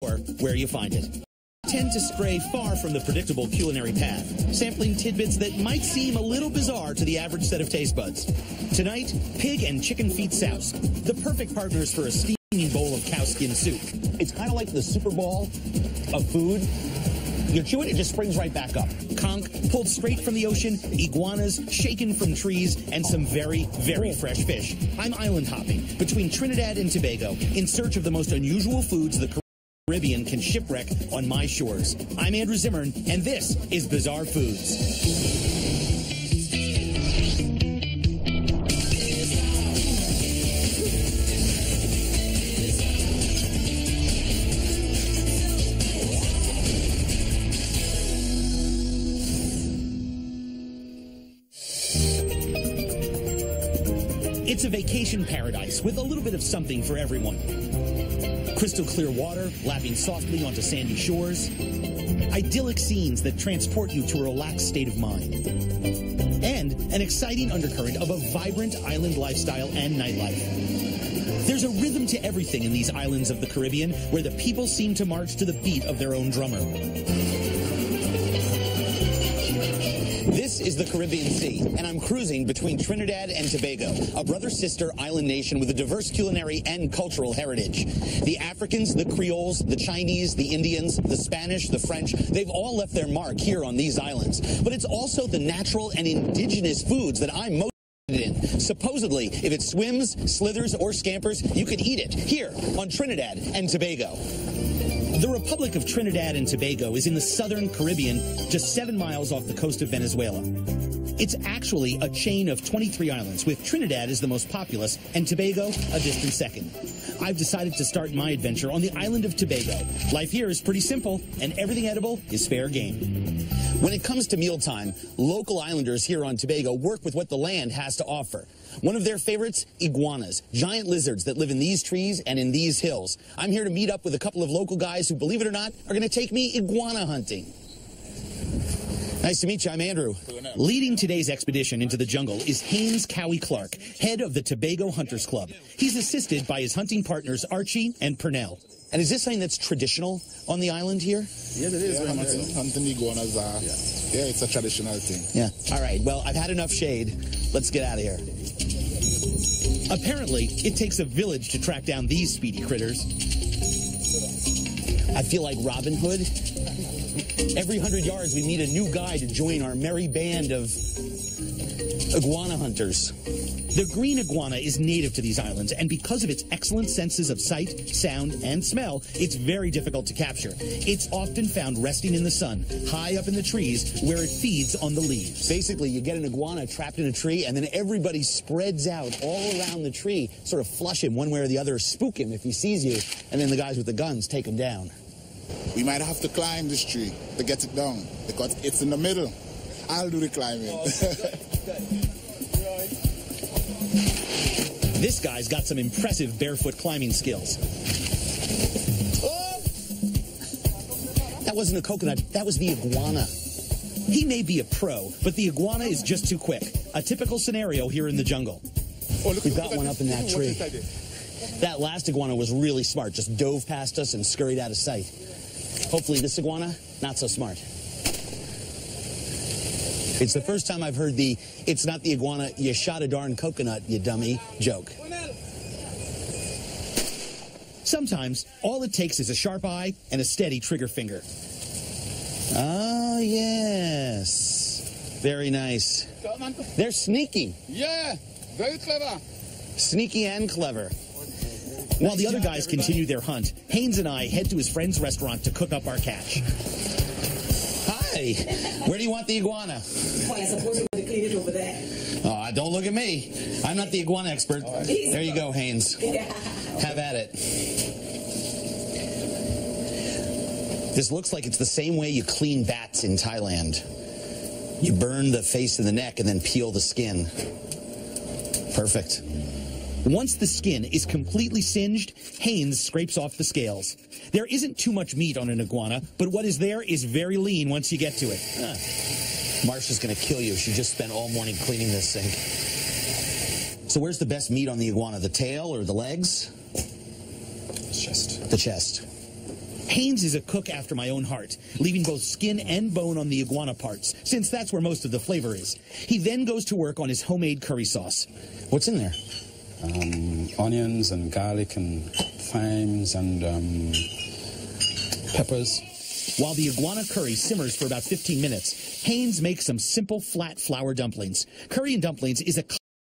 where you find it. Tend to stray far from the predictable culinary path, sampling tidbits that might seem a little bizarre to the average set of taste buds. Tonight, pig and chicken feet souse, the perfect partners for a steaming bowl of cow skin soup. It's kind of like the Super Bowl of food. You chew it, it just springs right back up. Conch, pulled straight from the ocean, iguanas shaken from trees, and some very, very fresh fish. I'm island hopping between Trinidad and Tobago in search of the most unusual foods the Caribbean can shipwreck on my shores. I'm Andrew Zimmern, and this is Bizarre Foods. It's a vacation paradise with a little bit of something for everyone. Crystal clear water lapping softly onto sandy shores. Idyllic scenes that transport you to a relaxed state of mind. And an exciting undercurrent of a vibrant island lifestyle and nightlife. There's a rhythm to everything in these islands of the Caribbean where the people seem to march to the beat of their own drummer. This is the Caribbean Sea, and I'm cruising between Trinidad and Tobago, a brother-sister island nation with a diverse culinary and cultural heritage. The Africans, the Creoles, the Chinese, the Indians, the Spanish, the French, they've all left their mark here on these islands. But it's also the natural and indigenous foods that I'm most interested in. Supposedly, if it swims, slithers, or scampers, you could eat it here on Trinidad and Tobago. The Republic of Trinidad and Tobago is in the southern Caribbean, just 7 miles off the coast of Venezuela. It's actually a chain of 23 islands, with Trinidad as the most populous and Tobago a distant second. I've decided to start my adventure on the island of Tobago. Life here is pretty simple, and everything edible is fair game. When it comes to mealtime, local islanders here on Tobago work with what the land has to offer. One of their favorites, iguanas, giant lizards that live in these trees and in these hills. I'm here to meet up with a couple of local guys who, believe it or not, are going to take me iguana hunting. Nice to meet you. I'm Andrew. Leading today's expedition into the jungle is Haynes Cowie Clark, head of the Tobago Hunters Club. He's assisted by his hunting partners Archie and Pernell. And is this something that's traditional on the island here? Yes, it is. Yeah, hunting iguanas yeah, it's a traditional thing. Yeah. All right. Well, I've had enough shade. Let's get out of here. Apparently, it takes a village to track down these speedy critters. I feel like Robin Hood. Every 100 yards, we meet a new guy to join our merry band of iguana hunters. The green iguana is native to these islands, and because of its excellent senses of sight, sound, and smell, it's very difficult to capture. It's often found resting in the sun, high up in the trees, where it feeds on the leaves. Basically, you get an iguana trapped in a tree, and then everybody spreads out all around the tree, sort of flush him one way or the other, spook him if he sees you, and then the guys with the guns take him down. We might have to climb this tree to get it down, because it's in the middle. I'll do the climbing. Oh, good. This guy's got some impressive barefoot climbing skills. Oh! That wasn't a coconut, that was the iguana. He may be a pro, but the iguana is just too quick. A typical scenario here in the jungle. Oh, look, we've got one up in that tree. That last iguana was really smart, just dove past us and scurried out of sight. Hopefully this iguana, not so smart. It's the first time I've heard the, it's not the iguana, you shot a darn coconut, you dummy, joke. Sometimes, all it takes is a sharp eye and a steady trigger finger. Oh, yes. Very nice. They're sneaky. Yeah, very clever. Sneaky and clever. While the other guys continue their hunt, Haynes and I head to his friend's restaurant to cook up our catch. Hi, where do you want the iguana? Well, I suppose you want to clean it over there. Oh, don't look at me. I'm not the iguana expert. There you go, Haynes. Have at it. This looks like it's the same way you clean bats in Thailand. You burn the face and the neck and then peel the skin. Perfect. Once the skin is completely singed, Haynes scrapes off the scales. There isn't too much meat on an iguana, but what is there is very lean once you get to it. Marsha's going to kill you. She just spent all morning cleaning this thing. So where's the best meat on the iguana? The tail or the legs? The chest. The chest. Haynes is a cook after my own heart, leaving both skin and bone on the iguana parts, since that's where most of the flavor is. He then goes to work on his homemade curry sauce. What's in there? Onions and garlic and thymes and peppers. While the iguana curry simmers for about 15 minutes, Haynes makes some simple flat flour dumplings. Curry and dumplings is a